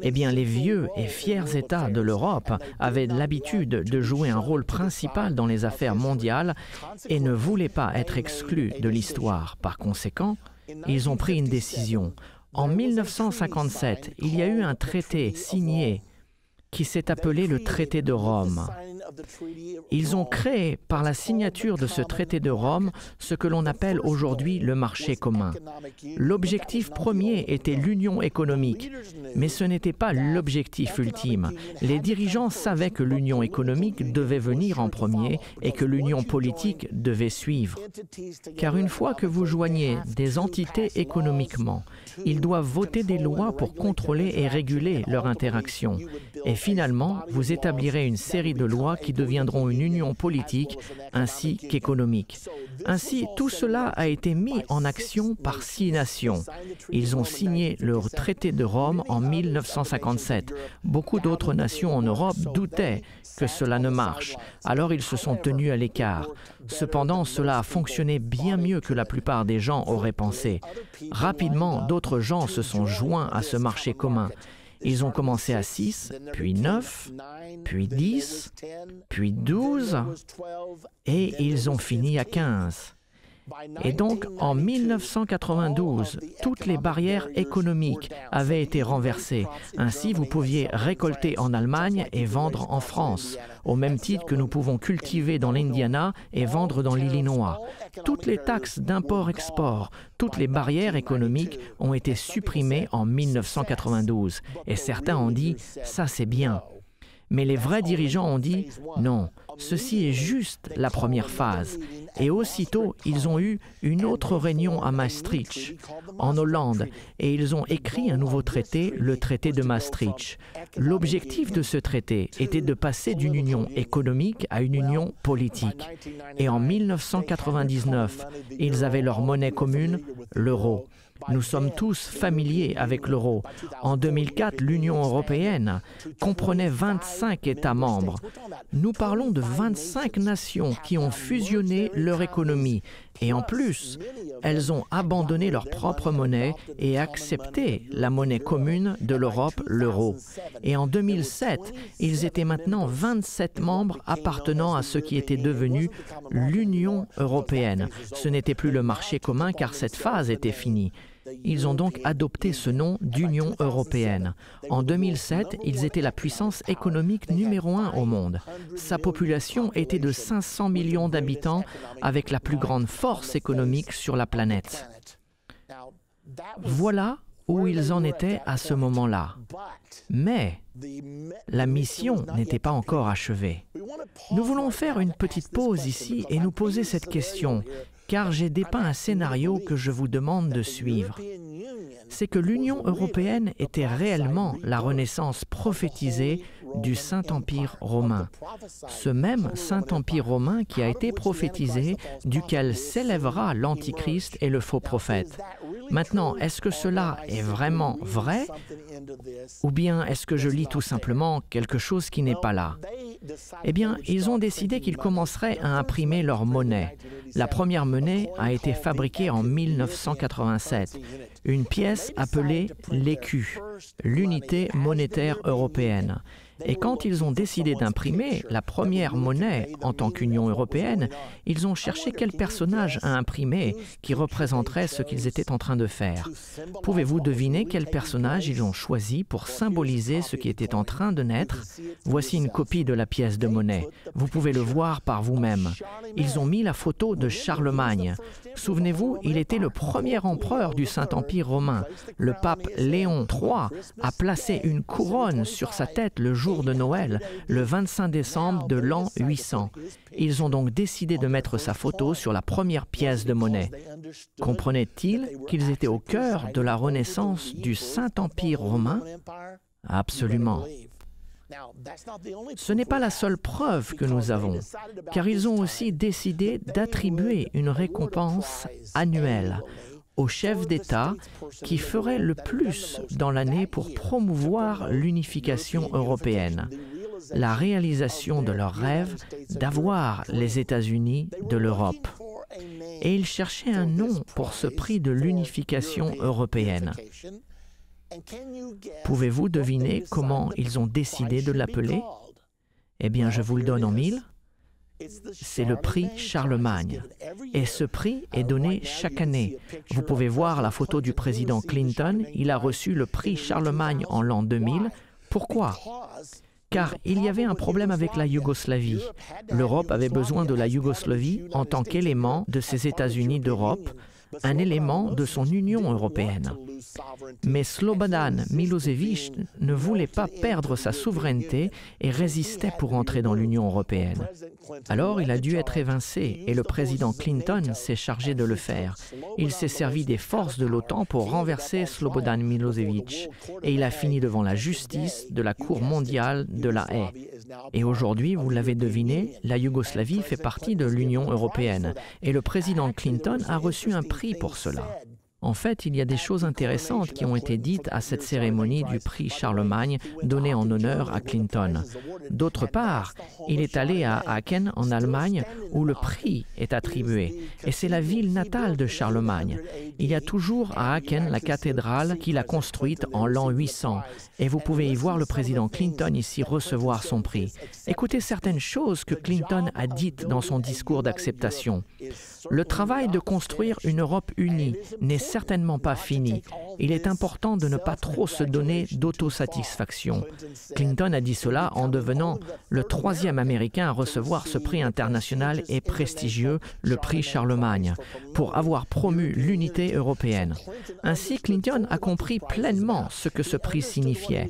Eh bien, les vieux et fiers États de l'Europe avaient l'habitude de jouer un rôle principal dans les affaires mondiales et ne voulaient pas être exclus de l'histoire. Par conséquent, ils ont pris une décision. En 1957, il y a eu un traité signé qui s'est appelé le traité de Rome. Ils ont créé, par la signature de ce traité de Rome, ce que l'on appelle aujourd'hui le marché commun. L'objectif premier était l'union économique, mais ce n'était pas l'objectif ultime. Les dirigeants savaient que l'union économique devait venir en premier et que l'union politique devait suivre. Car une fois que vous joignez des entités économiquement, ils doivent voter des lois pour contrôler et réguler leur interaction. Et finalement, vous établirez une série de lois qui deviendront une union politique ainsi qu'économique. Ainsi, tout cela a été mis en action par 6 nations. Ils ont signé le traité de Rome en 1957. Beaucoup d'autres nations en Europe doutaient que cela ne marche, alors ils se sont tenus à l'écart. Cependant, cela a fonctionné bien mieux que la plupart des gens auraient pensé. Rapidement, d'autres gens se sont joints à ce marché commun. Ils ont commencé à 6, puis 9, puis 10, puis 12, et ils ont fini à 15. Et donc, en 1992, toutes les barrières économiques avaient été renversées. Ainsi, vous pouviez récolter en Allemagne et vendre en France, au même titre que nous pouvons cultiver dans l'Indiana et vendre dans l'Illinois. Toutes les taxes d'import-export, toutes les barrières économiques ont été supprimées en 1992. Et certains ont dit « ça c'est bien ». Mais les vrais dirigeants ont dit « non, ceci est juste la première phase ». Et aussitôt, ils ont eu une autre réunion à Maastricht, en Hollande, et ils ont écrit un nouveau traité, le traité de Maastricht. L'objectif de ce traité était de passer d'une union économique à une union politique. Et en 1999, ils avaient leur monnaie commune, l'euro. Nous sommes tous familiers avec l'euro. En 2004, l'Union européenne comprenait 25 États membres. Nous parlons de 25 nations qui ont fusionné leur économie. Et en plus, elles ont abandonné leur propre monnaie et accepté la monnaie commune de l'Europe, l'euro. Et en 2007, ils étaient maintenant 27 membres appartenant à ce qui était devenu l'Union européenne. Ce n'était plus le marché commun car cette phase était finie. Ils ont donc adopté ce nom d'Union européenne. En 2007, ils étaient la puissance économique numéro 1 au monde. Sa population était de 500 millions d'habitants avec la plus grande force économique sur la planète. Voilà où ils en étaient à ce moment-là. Mais la mission n'était pas encore achevée. Nous voulons faire une petite pause ici et nous poser cette question, car j'ai dépeint un scénario que je vous demande de suivre. C'est que l'Union européenne était réellement la renaissance prophétisée du Saint-Empire romain. Ce même Saint-Empire romain qui a été prophétisé, duquel s'élèvera l'Antichrist et le faux prophète. Maintenant, est-ce que cela est vraiment vrai? Ou bien est-ce que je lis tout simplement quelque chose qui n'est pas là? Eh bien, ils ont décidé qu'ils commenceraient à imprimer leur monnaie. La première monnaie a été fabriquée en 1987, une pièce appelée l'écu, l'unité monétaire européenne. Et quand ils ont décidé d'imprimer la première monnaie en tant qu'Union européenne, ils ont cherché quel personnage à imprimer qui représenterait ce qu'ils étaient en train de faire. Pouvez-vous deviner quel personnage ils ont choisi pour symboliser ce qui était en train de naître? Voici une copie de la pièce de monnaie. Vous pouvez le voir par vous-même. Ils ont mis la photo de Charlemagne. Souvenez-vous, il était le premier empereur du Saint-Empire romain. Le pape Léon III a placé une couronne sur sa tête le jour de Noël, le 25 décembre de l'an 800. Ils ont donc décidé de mettre sa photo sur la première pièce de monnaie. Comprenaient-ils qu'ils étaient au cœur de la renaissance du Saint-Empire romain? Absolument. Ce n'est pas la seule preuve que nous avons, car ils ont aussi décidé d'attribuer une récompense annuelle aux chefs d'État qui feraient le plus dans l'année pour promouvoir l'unification européenne, la réalisation de leur rêve d'avoir les États-Unis de l'Europe. Et ils cherchaient un nom pour ce prix de l'unification européenne. Pouvez-vous deviner comment ils ont décidé de l'appeler? Eh bien, je vous le donne en mille. C'est le prix Charlemagne. Et ce prix est donné chaque année. Vous pouvez voir la photo du président Clinton. Il a reçu le prix Charlemagne en l'an 2000. Pourquoi? Car il y avait un problème avec la Yougoslavie. L'Europe avait besoin de la Yougoslavie en tant qu'élément de ses États-Unis d'Europe, un élément de son Union européenne. Mais Slobodan Milošević ne voulait pas perdre sa souveraineté et résistait pour entrer dans l'Union européenne. Alors il a dû être évincé et le président Clinton s'est chargé de le faire. Il s'est servi des forces de l'OTAN pour renverser Slobodan Milošević et il a fini devant la justice de la Cour mondiale de la Haye. Et aujourd'hui, vous l'avez deviné, la Yougoslavie fait partie de l'Union européenne et le président Clinton a reçu un prix pour cela. En fait, il y a des choses intéressantes qui ont été dites à cette cérémonie du prix Charlemagne donné en honneur à Clinton. D'autre part, il est allé à Aachen, en Allemagne, où le prix est attribué. Et c'est la ville natale de Charlemagne. Il y a toujours à Aachen la cathédrale qu'il a construite en l'an 800. Et vous pouvez y voir le président Clinton ici recevoir son prix. Écoutez certaines choses que Clinton a dites dans son discours d'acceptation. Le travail de construire une Europe unie n'est certainement pas fini. Il est important de ne pas trop se donner d'autosatisfaction. Clinton a dit cela en devenant le 3e Américain à recevoir ce prix international et prestigieux, le prix Charlemagne, pour avoir promu l'unité européenne. Ainsi, Clinton a compris pleinement ce que ce prix signifiait.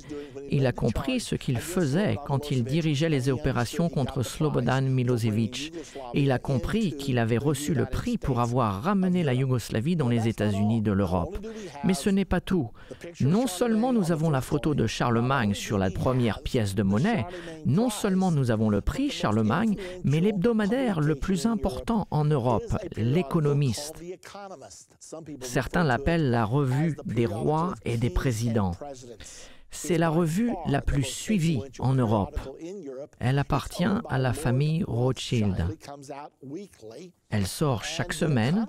Il a compris ce qu'il faisait quand il dirigeait les opérations contre Slobodan Milošević. Et il a compris qu'il avait reçu le prix pour avoir ramené la Yougoslavie dans les États-Unis de l'Europe. Mais ce n'est pas tout. Non seulement nous avons la photo de Charlemagne sur la première pièce de monnaie, non seulement nous avons le prix Charlemagne, mais l'hebdomadaire le plus important en Europe, l'Économiste. Certains l'appellent la revue des rois et des présidents. C'est la revue la plus suivie en Europe. Elle appartient à la famille Rothschild. Elle sort chaque semaine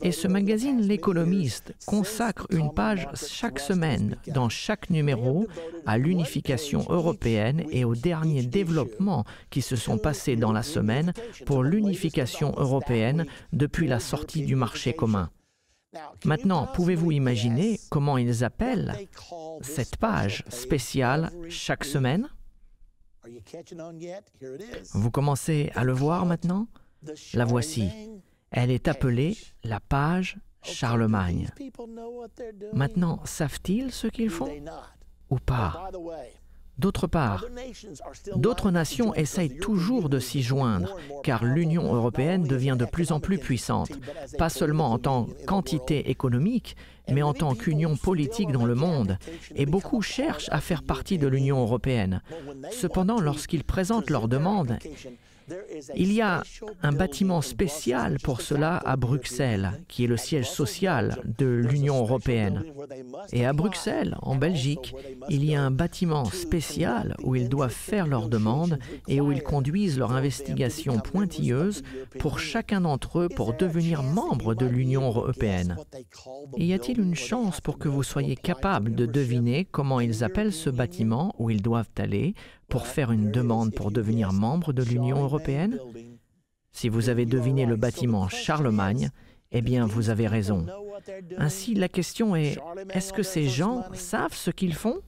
et ce magazine L'Économiste consacre une page chaque semaine dans chaque numéro à l'unification européenne et aux derniers développements qui se sont passés dans la semaine pour l'unification européenne depuis la sortie du marché commun. Maintenant, pouvez-vous imaginer comment ils appellent cette page spéciale chaque semaine? Vous commencez à le voir maintenant? La voici. Elle est appelée la page Charlemagne. Maintenant, savent-ils ce qu'ils font ou pas? D'autre part, d'autres nations essayent toujours de s'y joindre, car l'Union européenne devient de plus en plus puissante, pas seulement en tant que quantité économique, mais en tant qu'union politique dans le monde, et beaucoup cherchent à faire partie de l'Union européenne. Cependant, lorsqu'ils présentent leurs demandes, il y a un bâtiment spécial pour cela à Bruxelles, qui est le siège social de l'Union européenne. Et à Bruxelles, en Belgique, il y a un bâtiment spécial où ils doivent faire leurs demandes et où ils conduisent leur investigation pointilleuse pour chacun d'entre eux pour devenir membre de l'Union européenne. Et y a-t-il une chance pour que vous soyez capable de deviner comment ils appellent ce bâtiment où ils doivent aller pour faire une demande pour devenir membre de l'Union européenne? Si vous avez deviné le bâtiment Charlemagne, eh bien vous avez raison. Ainsi, la question est, est-ce que ces gens savent ce qu'ils font?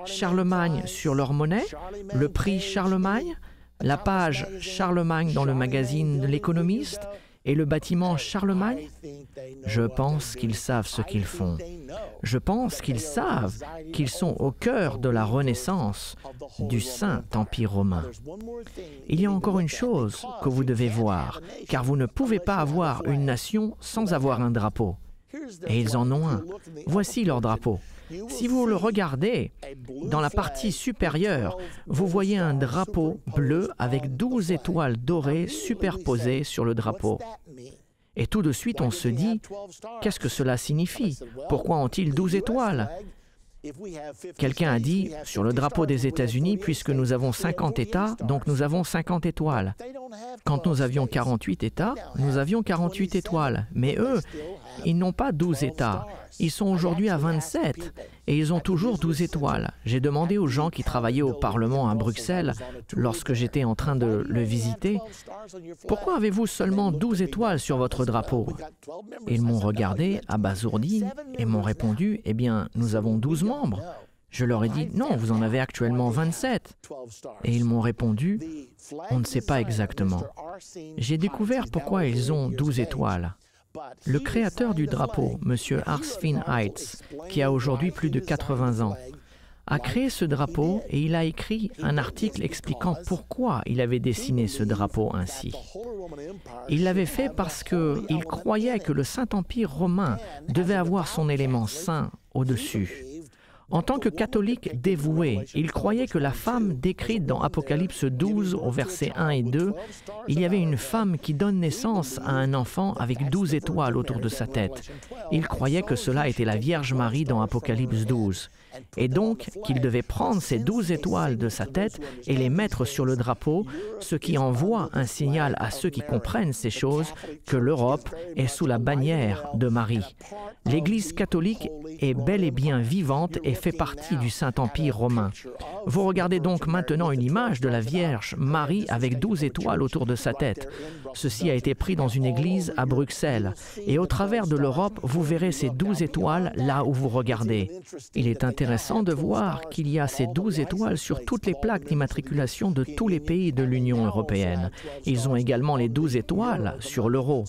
Charlemagne sur leur monnaie? Le prix Charlemagne? La page Charlemagne dans le magazine de L'Économiste? Et le bâtiment Charlemagne? Je pense qu'ils savent ce qu'ils font. Je pense qu'ils savent qu'ils sont au cœur de la Renaissance du Saint-Empire romain. Il y a encore une chose que vous devez voir, car vous ne pouvez pas avoir une nation sans avoir un drapeau. Et ils en ont un. Voici leur drapeau. Si vous le regardez, dans la partie supérieure, vous voyez un drapeau bleu avec 12 étoiles dorées superposées sur le drapeau. Et tout de suite, on se dit, qu'est-ce que cela signifie? Pourquoi ont-ils 12 étoiles? Quelqu'un a dit, sur le drapeau des États-Unis, puisque nous avons 50 États, donc nous avons 50 étoiles. Quand nous avions 48 États, nous avions 48 étoiles. Mais eux, ils n'ont pas 12 États. Ils sont aujourd'hui à 27 et ils ont toujours 12 étoiles. J'ai demandé aux gens qui travaillaient au Parlement à Bruxelles, lorsque j'étais en train de le visiter, « Pourquoi avez-vous seulement 12 étoiles sur votre drapeau ?» Ils m'ont regardé, abasourdi, et m'ont répondu, « Eh bien, nous avons 12 membres. » Je leur ai dit, « Non, vous en avez actuellement 27. » Et ils m'ont répondu, « On ne sait pas exactement. » J'ai découvert pourquoi ils ont 12 étoiles. Le créateur du drapeau, M. Arsfinn Heitz, qui a aujourd'hui plus de 80 ans, a créé ce drapeau et il a écrit un article expliquant pourquoi il avait dessiné ce drapeau ainsi. Il l'avait fait parce qu'il croyait que le Saint-Empire romain devait avoir son élément saint au-dessus. En tant que catholique dévoué, il croyait que la femme décrite dans Apocalypse 12 au verset 1 et 2, il y avait une femme qui donne naissance à un enfant avec 12 étoiles autour de sa tête. Il croyait que cela était la Vierge Marie dans Apocalypse 12. Et donc qu'il devait prendre ces 12 étoiles de sa tête et les mettre sur le drapeau, ce qui envoie un signal à ceux qui comprennent ces choses que l'Europe est sous la bannière de Marie. L'Église catholique est bel et bien vivante et fait partie du Saint-Empire romain. Vous regardez donc maintenant une image de la Vierge Marie avec 12 étoiles autour de sa tête. Ceci a été pris dans une église à Bruxelles. Et au travers de l'Europe, vous verrez ces 12 étoiles là où vous regardez. Il est intéressant de voir qu'il y a ces 12 étoiles sur toutes les plaques d'immatriculation de tous les pays de l'Union européenne. Ils ont également les 12 étoiles sur l'euro.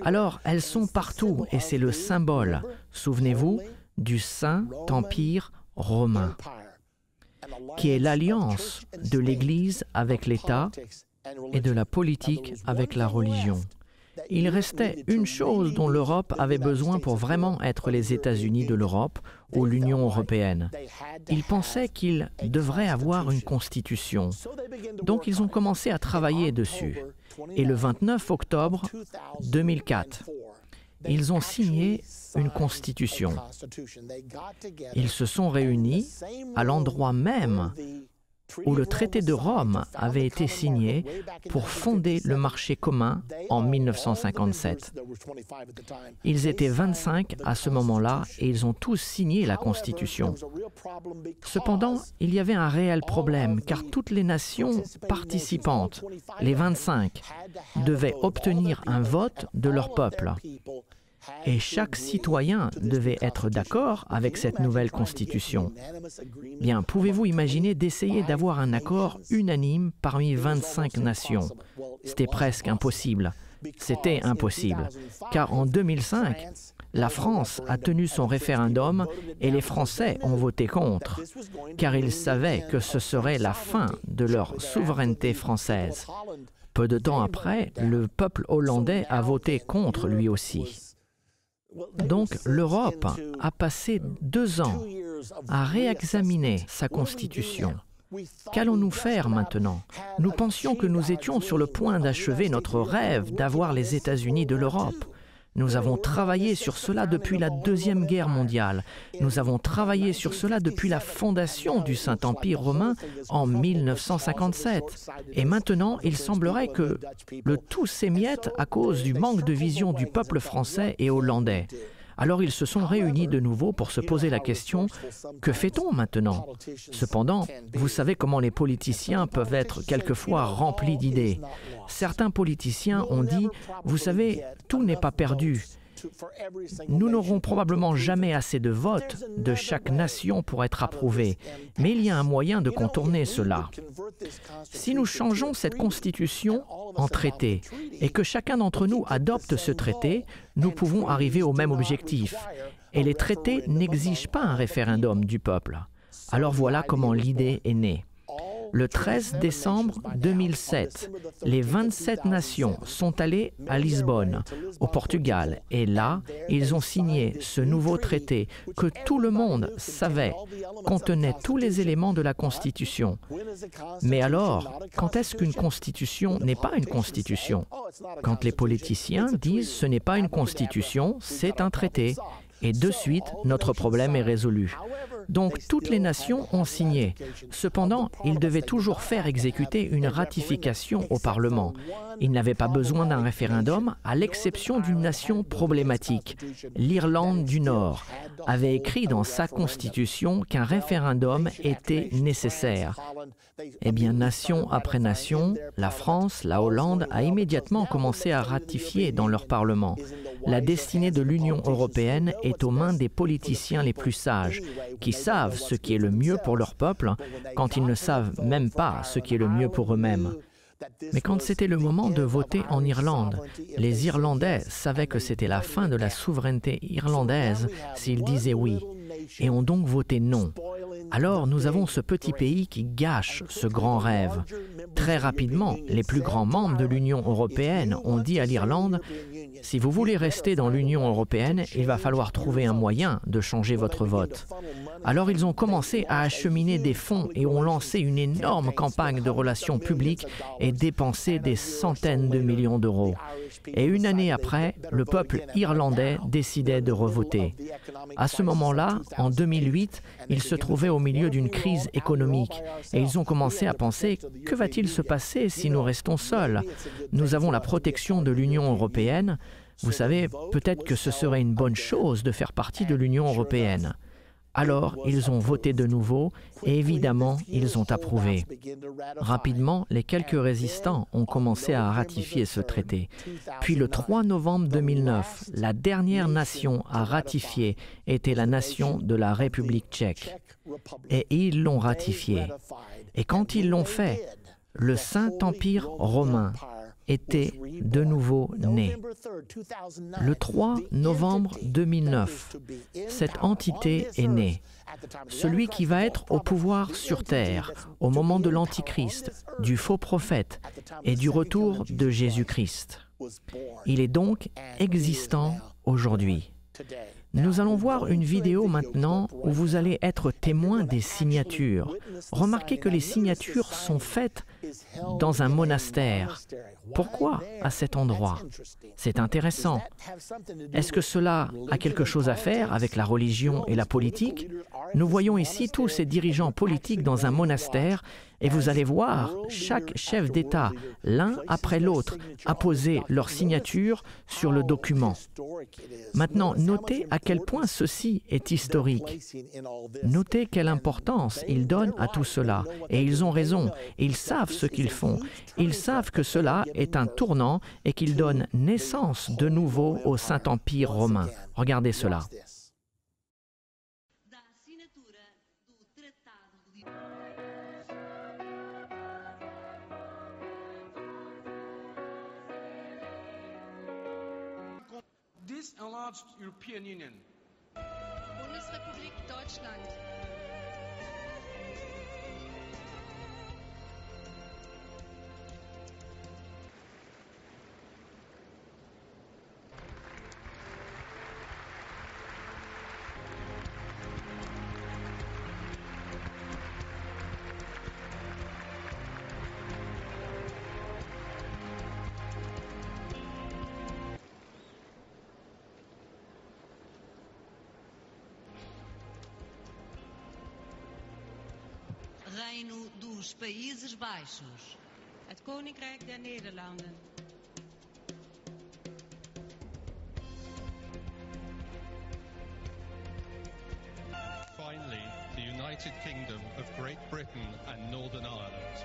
Alors, elles sont partout et c'est le symbole, souvenez-vous, du Saint-Empire romain, qui est l'alliance de l'Église avec l'État et de la politique avec la religion. Il restait une chose dont l'Europe avait besoin pour vraiment être les États-Unis de l'Europe ou l'Union européenne. Ils pensaient qu'ils devraient avoir une constitution. Donc ils ont commencé à travailler dessus. Et le 29 octobre 2004, ils ont signé une constitution. Ils se sont réunis à l'endroit même où le traité de Rome avait été signé pour fonder le marché commun en 1957. Ils étaient 25 à ce moment-là et ils ont tous signé la Constitution. Cependant, il y avait un réel problème car toutes les nations participantes, les 25, devaient obtenir un vote de leur peuple. Et chaque citoyen devait être d'accord avec cette nouvelle constitution. Bien, pouvez-vous imaginer d'essayer d'avoir un accord unanime parmi 25 nations? C'était presque impossible. C'était impossible, car en 2005, la France a tenu son référendum et les Français ont voté contre, car ils savaient que ce serait la fin de leur souveraineté française. Peu de temps après, le peuple hollandais a voté contre lui aussi. Donc, l'Europe a passé 2 ans à réexaminer sa constitution. Qu'allons-nous faire maintenant? Nous pensions que nous étions sur le point d'achever notre rêve d'avoir les États-Unis de l'Europe. Nous avons travaillé sur cela depuis la Deuxième Guerre mondiale. Nous avons travaillé sur cela depuis la fondation du Saint-Empire romain en 1957. Et maintenant, il semblerait que le tout s'émiette à cause du manque de vision du peuple français et hollandais. Alors ils se sont réunis de nouveau pour se poser la question « Que fait-on maintenant ?» Cependant, vous savez comment les politiciens peuvent être quelquefois remplis d'idées. Certains politiciens ont dit « Vous savez, tout n'est pas perdu. Nous n'aurons probablement jamais assez de votes de chaque nation pour être approuvés, mais il y a un moyen de contourner cela. Si nous changeons cette constitution en traité et que chacun d'entre nous adopte ce traité, nous pouvons arriver au même objectif. Et les traités n'exigent pas un référendum du peuple. Alors voilà comment l'idée est née. Le 13 décembre 2007, les 27 nations sont allées à Lisbonne, au Portugal, et là, ils ont signé ce nouveau traité que tout le monde savait contenait tous les éléments de la Constitution. Mais alors, quand est-ce qu'une Constitution n'est pas une Constitution? Quand les politiciens disent ce n'est pas une Constitution, c'est un traité. Et de suite, notre problème est résolu. Donc, toutes les nations ont signé. Cependant, ils devaient toujours faire exécuter une ratification au Parlement. Ils n'avaient pas besoin d'un référendum, à l'exception d'une nation problématique. L'Irlande du Nord avait écrit dans sa constitution qu'un référendum était nécessaire. Eh bien, nation après nation, la France, la Hollande a immédiatement commencé à ratifier dans leur Parlement. La destinée de l'Union européenne est aux mains des politiciens les plus sages, qui savent ce qui est le mieux pour leur peuple quand ils ne savent même pas ce qui est le mieux pour eux-mêmes. Mais quand c'était le moment de voter en Irlande, les Irlandais savaient que c'était la fin de la souveraineté irlandaise s'ils disaient oui, et ont donc voté non. Alors nous avons ce petit pays qui gâche ce grand rêve. Très rapidement, les plus grands membres de l'Union européenne ont dit à l'Irlande « Si vous voulez rester dans l'Union européenne, il va falloir trouver un moyen de changer votre vote. » Alors ils ont commencé à acheminer des fonds et ont lancé une énorme campagne de relations publiques et dépensé des centaines de millions d'euros. Et une année après, le peuple irlandais décidait de revoter. À ce moment-là, en 2008, ils se trouvaient au milieu d'une crise économique et ils ont commencé à penser « Que va-t-il se passer si nous restons seuls? Nous avons la protection de l'Union européenne. Vous savez, peut-être que ce serait une bonne chose de faire partie de l'Union européenne. » Alors, ils ont voté de nouveau et évidemment, ils ont approuvé. Rapidement, les quelques résistants ont commencé à ratifier ce traité. Puis le 3 novembre 2009, la dernière nation à ratifier était la nation de la République tchèque. Et ils l'ont ratifié. Et quand ils l'ont fait, le Saint-Empire romain était de nouveau né. Le 3 novembre 2009, cette entité est née. Celui qui va être au pouvoir sur terre au moment de l'Antichrist, du faux prophète et du retour de Jésus-Christ. Il est donc existant aujourd'hui. Nous allons voir une vidéo maintenant où vous allez être témoin des signatures. Remarquez que les signatures sont faites dans un monastère. Pourquoi à cet endroit? C'est intéressant. Est-ce que cela a quelque chose à faire avec la religion et la politique? Nous voyons ici tous ces dirigeants politiques dans un monastère et vous allez voir chaque chef d'État, l'un après l'autre, apposer leur signature sur le document. Maintenant, notez à quel point ceci est historique. Notez quelle importance ils donnent à tout cela. Et ils ont raison. Ils savent ce qu'ils font. Ils savent que cela est un tournant et qu'ils donnent naissance de nouveau au Saint-Empire romain. Regardez cela. This enlarged European Union. Bundesrepublik Deutschland. Reino dos Países Baixos. Het Koninkrijk der Nederlanden. Finally, the United Kingdom of Great Britain and Northern Ireland.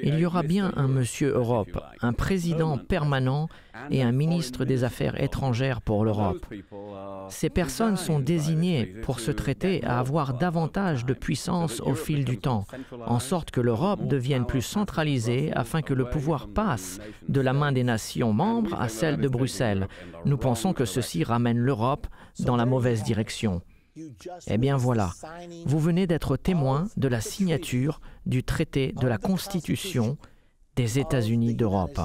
Il y aura bien un Monsieur Europe, un président permanent et un ministre des Affaires étrangères pour l'Europe. Ces personnes sont désignées pour se traiter à avoir davantage de puissance au fil du temps, en sorte que l'Europe devienne plus centralisée afin que le pouvoir passe de la main des nations membres à celle de Bruxelles. Nous pensons que ceci ramène l'Europe dans la mauvaise direction. Eh bien voilà, vous venez d'être témoin de la signature du traité de la Constitution des États-Unis d'Europe.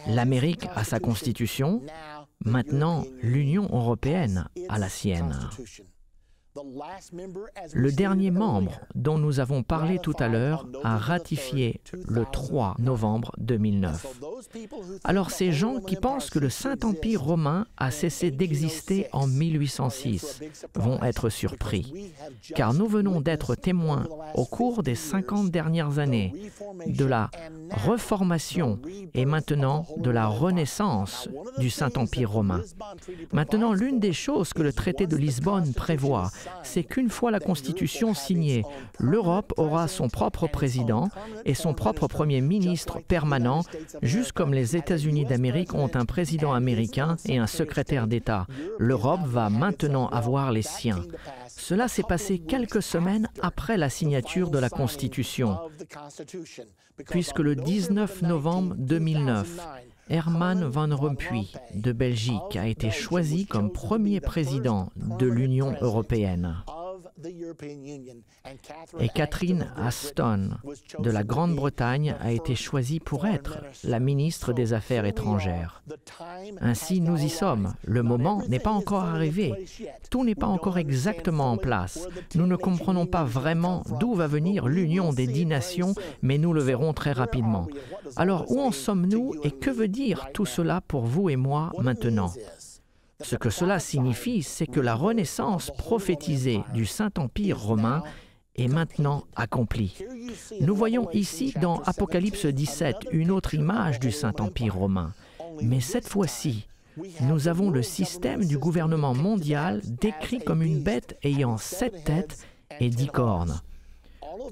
L'Amérique a sa Constitution, maintenant l'Union européenne a la sienne. Le dernier membre dont nous avons parlé tout à l'heure a ratifié le 3 novembre 2009. Alors ces gens qui pensent que le Saint-Empire romain a cessé d'exister en 1806 vont être surpris, car nous venons d'être témoins au cours des 50 dernières années de la reformation et maintenant de la renaissance du Saint-Empire romain. Maintenant, l'une des choses que le traité de Lisbonne prévoit, c'est qu'une fois la Constitution signée, l'Europe aura son propre président et son propre premier ministre permanent, juste comme les États-Unis d'Amérique ont un président américain et un secrétaire d'État. L'Europe va maintenant avoir les siens. Cela s'est passé quelques semaines après la signature de la Constitution, puisque le 19 novembre 2009, Herman Van Rompuy de Belgique a été choisi comme premier président de l'Union européenne. Et Catherine Ashton de la Grande-Bretagne a été choisie pour être la ministre des Affaires étrangères. Ainsi, nous y sommes. Le moment n'est pas encore arrivé. Tout n'est pas encore exactement en place. Nous ne comprenons pas vraiment d'où va venir l'union des 10 nations, mais nous le verrons très rapidement. Alors, où en sommes-nous et que veut dire tout cela pour vous et moi maintenant ? Ce que cela signifie, c'est que la renaissance prophétisée du Saint-Empire romain est maintenant accomplie. Nous voyons ici dans Apocalypse 17 une autre image du Saint-Empire romain. Mais cette fois-ci, nous avons le système du gouvernement mondial décrit comme une bête ayant 7 têtes et 10 cornes.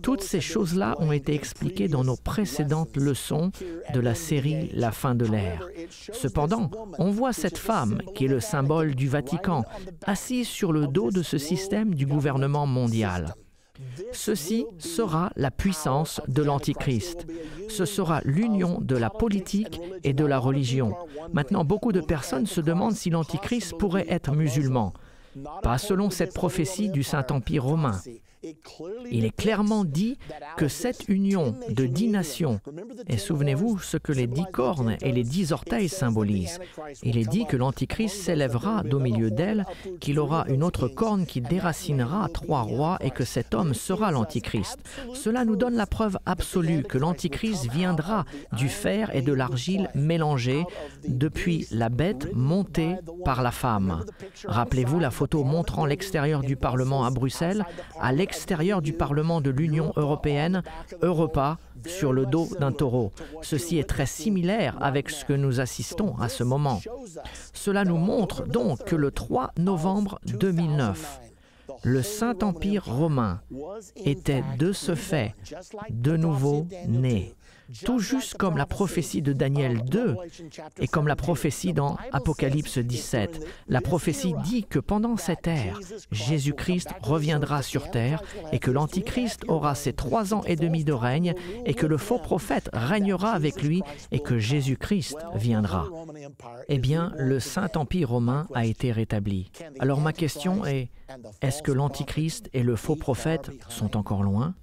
Toutes ces choses-là ont été expliquées dans nos précédentes leçons de la série La fin de l'ère. Cependant, on voit cette femme, qui est le symbole du Vatican, assise sur le dos de ce système du gouvernement mondial. Ceci sera la puissance de l'Antichrist. Ce sera l'union de la politique et de la religion. Maintenant, beaucoup de personnes se demandent si l'Antichrist pourrait être musulman. Pas selon cette prophétie du Saint-Empire romain. Il est clairement dit que cette union de 10 nations, et souvenez-vous ce que les 10 cornes et les 10 orteils symbolisent, il est dit que l'Antichrist s'élèvera d'au milieu d'elle, qu'il aura une autre corne qui déracinera 3 rois et que cet homme sera l'Antichrist. Cela nous donne la preuve absolue que l'Antichrist viendra du fer et de l'argile mélangés depuis la bête montée par la femme. Rappelez-vous la photo montrant l'extérieur du Parlement à Bruxelles, à l'extérieur du Parlement de l'Union européenne, Europa, sur le dos d'un taureau. Ceci est très similaire avec ce que nous assistons à ce moment. Cela nous montre donc que le 3 novembre 2009, le Saint-Empire romain était de ce fait de nouveau né. Tout juste comme la prophétie de Daniel 2 et comme la prophétie dans Apocalypse 17. La prophétie dit que pendant cette ère, Jésus-Christ reviendra sur terre et que l'Antichrist aura ses 3 ans et demi de règne et que le faux prophète régnera avec lui et que Jésus-Christ viendra. Eh bien, le Saint-Empire romain a été rétabli. Alors ma question est, est-ce que l'Antichrist et le faux prophète sont encore loin ?